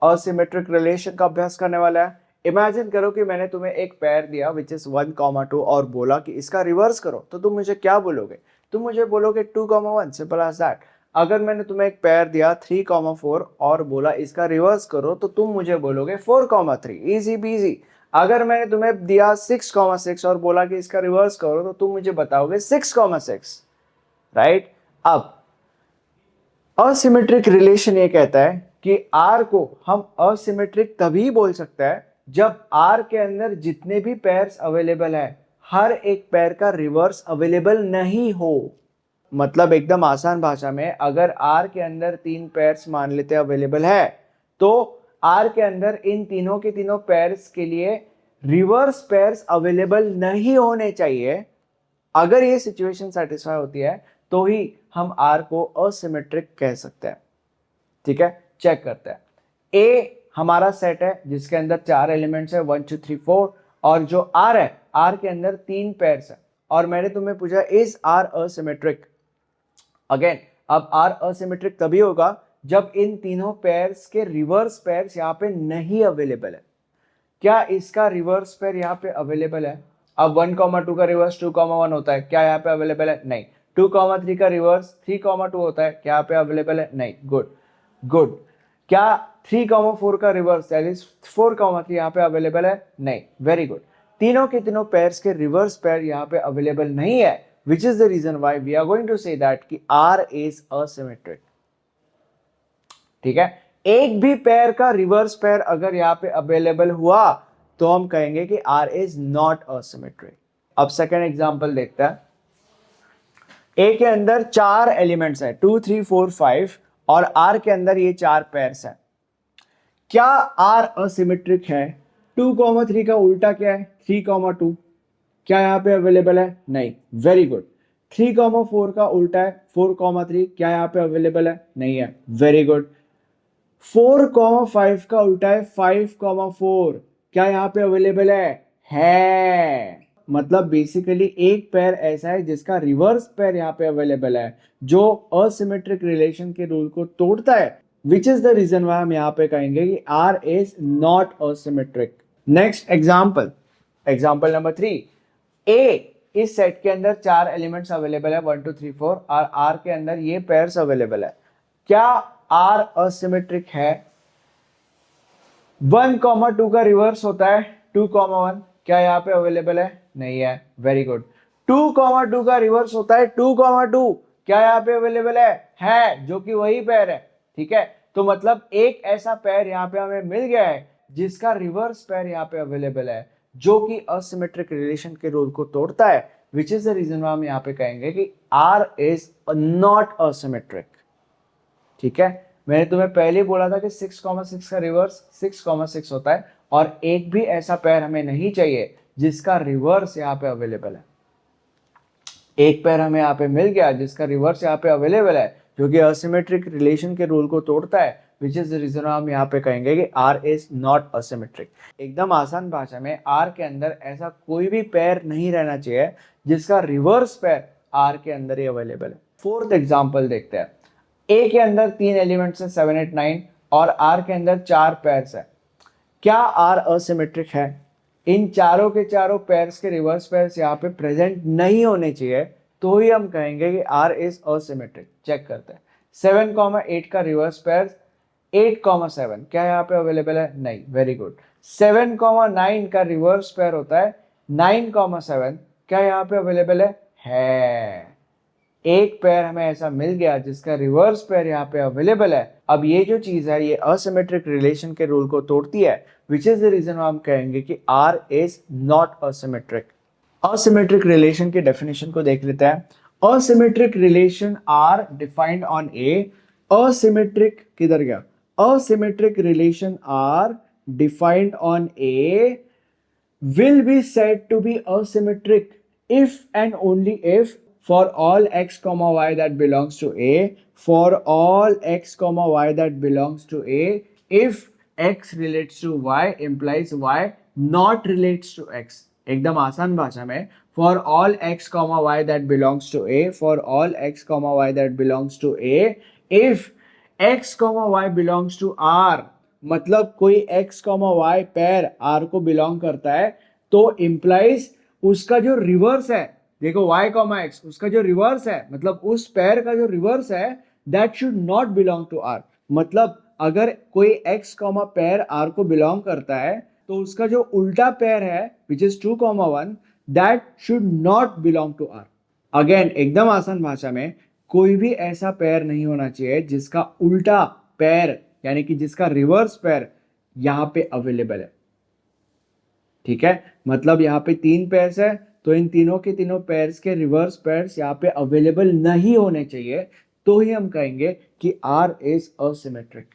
Asymmetric relation का अभ्यास करने वाला है। इमेजिन करो कि मैंने तुम्हें एक पेयर दिया विच इज 1, 2 और बोला कि इसका रिवर्स करो, तो तुम मुझे क्या बोलोगे? तुम मुझे बोलोगे 2, 1, सिंपल एज दैट। अगर मैंने तुम्हें एक पेयर दिया 3, 4 और बोला इसका रिवर्स करो, तो तुम मुझे बोलोगे 4, 3, इजी बीजी। अगर मैंने तुम्हें दिया 6, 6 और बोला कि इसका रिवर्स करो, तो तुम मुझे बताओगे 6, 6, राइट। अब असिमेट्रिक रिलेशन ये कहता है कि आर को हम असिमेट्रिक तभी बोल सकते हैं जब आर के अंदर जितने भी पेयर्स अवेलेबल है, हर एक पेयर का रिवर्स अवेलेबल नहीं हो। मतलब एकदम आसान भाषा में, अगर आर के अंदर 3 पेयर्स मान लेते अवेलेबल है, तो आर के अंदर इन तीनों के तीनों पेयर्स के लिए रिवर्स पेयर्स अवेलेबल नहीं होने चाहिए। अगर ये सिचुएशन सेटिस्फाई होती है तो ही हम आर को असिमेट्रिक कह सकते हैं। ठीक है, चेक करते हैं। ए हमारा सेट है जिसके अंदर 4 एलिमेंट्स है 1, 2, 3, 4, और जो आर है, आर के अंदर 3 पेयर्स है, और मैंने तुम्हें पूछा इज आर असिमेट्रिक। अगेन, अब आर असिमेट्रिक तभी होगा जब इन तीनों पेयर्स के रिवर्स पेयर्स यहाँ पे नहीं अवेलेबल है। क्या इसका रिवर्स पेयर यहाँ पे अवेलेबल है? अब 1, 2 का रिवर्स 2, 1 होता है, क्या यहाँ पे अवेलेबल है? नहीं। 2, 3 का रिवर्स 3, 2 होता है, क्या यहाँ पे अवेलेबल है? नहीं। Good good. क्या 3, 4 का रिवर्स दैट इज 4, 3 यहाँ पे अवेलेबल है? नहीं। Very good. तीनों के तीनों पेयर्स के रिवर्स पेयर यहाँ पे अवेलेबल नहीं है, which is the reason why we are going to say that कि आर इज असिमेट्रिक। ठीक है, एक भी पेयर का रिवर्स पेयर अगर यहाँ पे अवेलेबल हुआ तो हम कहेंगे कि आर इज नॉट असिमेट्रिक। अब सेकेंड एग्जांपल देखते हैं। ए के अंदर 4 एलिमेंट्स है 2, 3, 4, 5, और आर के अंदर ये 4 पेयर्स है। क्या आर असिमेट्रिक है? 2, 3 का उल्टा क्या है? 3, 2। क्या यहाँ पे अवेलेबल है? नहीं। Very good. 3, 4 का उल्टा है 4, 3, क्या यहाँ पे अवेलेबल है? नहीं है। Very good. 4, 5 का उल्टा है 5, 4, क्या यहाँ पे अवेलेबल है? मतलब बेसिकली एक पेयर ऐसा है जिसका रिवर्स पेयर यहाँ पे अवेलेबल है, जो असिमेट्रिक रिलेशन के रूल को तोड़ता है, which is the reason why हम यहाँ पे कहेंगे कि R is not asymmetric. Next example, example number 3। A इस सेट के अंदर 4 एलिमेंट्स अवेलेबल है 1, 2, 3, 4, और आर के अंदर ये पेयर्स अवेलेबल है। क्या आर असिमेट्रिक है? 1, 2 का रिवर्स होता है 2, 1, क्या यहाँ पे अवेलेबल है? नहीं है। Very good. 2, 2 का रिवर्स होता है 2, 2, क्या यहाँ पे अवेलेबल है? जो कि वही पेयर है। ठीक है, तो मतलब एक ऐसा पेयर यहाँ पे हमें मिल गया है जिसका रिवर्स पेयर यहाँ पे अवेलेबल है, जो कि असिमेट्रिक रिलेशन के रूल को तोड़ता है, which is the reason why हम यहाँ पे कहेंगे कि आर इज नॉट असिमेट्रिक। ठीक है, मैंने तुम्हें पहले बोला था कि 6, 6 का रिवर्स 6, 6 होता है, और एक भी ऐसा पेयर हमें नहीं चाहिए जिसका रिवर्स यहाँ पे अवेलेबल है। एक पेयर हमें यहाँ पे मिल गया जिसका रिवर्स यहाँ पे अवेलेबल है, जो कि असिमेट्रिक रिलेशन के रूल को तोड़ता है, विच इज द रीजन हम यहाँ पे कहेंगे कि आर इज नॉट असिमेट्रिक। एकदम आसान भाषा में, आर के अंदर ऐसा कोई भी पेयर नहीं रहना चाहिए जिसका रिवर्स पेयर आर के अंदर ही अवेलेबल है। फोर्थ एग्जाम्पल देखते हैं। ए के अंदर 3 एलिमेंट्स है 7, 8, 9, और आर के अंदर 4 पेयर्स है। क्या आर असिमेट्रिक है? इन चारों के चारों पेयर्स के रिवर्स पेयर्स यहाँ पे प्रेजेंट नहीं होने चाहिए, तो ही हम कहेंगे कि आर इज असिमेट्रिक। चेक करते हैं। 7, 8 का रिवर्स पेयर 8, 7, क्या यहाँ पे अवेलेबल है? नहीं। Very good. 7, 9 का रिवर्स पेयर होता है 9, 7, क्या यहाँ पे अवेलेबल है? एक पेयर हमें ऐसा मिल गया जिसका रिवर्स पेयर यहाँ पे अवेलेबल है। अब ये जो चीज है ये असिमेट्रिक रिलेशन के रूल को तोड़ती है, विच इज द रीजन हम कहेंगे कि R is not asymmetric. Asymmetric relation की डेफिनेशन को देख लेते हैं। Asymmetric relation R defined on A. Asymmetric किधर गया? Asymmetric relation R defined on A will be said to be asymmetric if and only if for all x comma y that belongs to A, for all x comma y that belongs to A, if x relates to y implies y not relates to x। एकदम आसान भाषा में, for all x comma y that belongs to A, for all x comma y that belongs to A, if x comma y belongs to R मतलब कोई x, y pair R को belong करता है, तो इंप्लाइज उसका जो reverse है, देखो y, x उसका जो रिवर्स है, मतलब उस पेयर का जो रिवर्स है, that should not belong to R। मतलब अगर कोई x, पेयर R को बिलोंग करता है, तो उसका जो उल्टा पेयर है which is 2, 1 that should not belong to R। Again एकदम आसान भाषा में, कोई भी ऐसा पेयर नहीं होना चाहिए जिसका उल्टा पेयर यानी कि जिसका रिवर्स पेयर यहां पे अवेलेबल है। ठीक है, मतलब यहाँ पे 3 पेयर्स है, तो इन तीनों के तीनों पेयर्स के रिवर्स पेयर्स यहाँ पे अवेलेबल नहीं होने चाहिए, तो ही हम कहेंगे कि R इज असिमेट्रिक।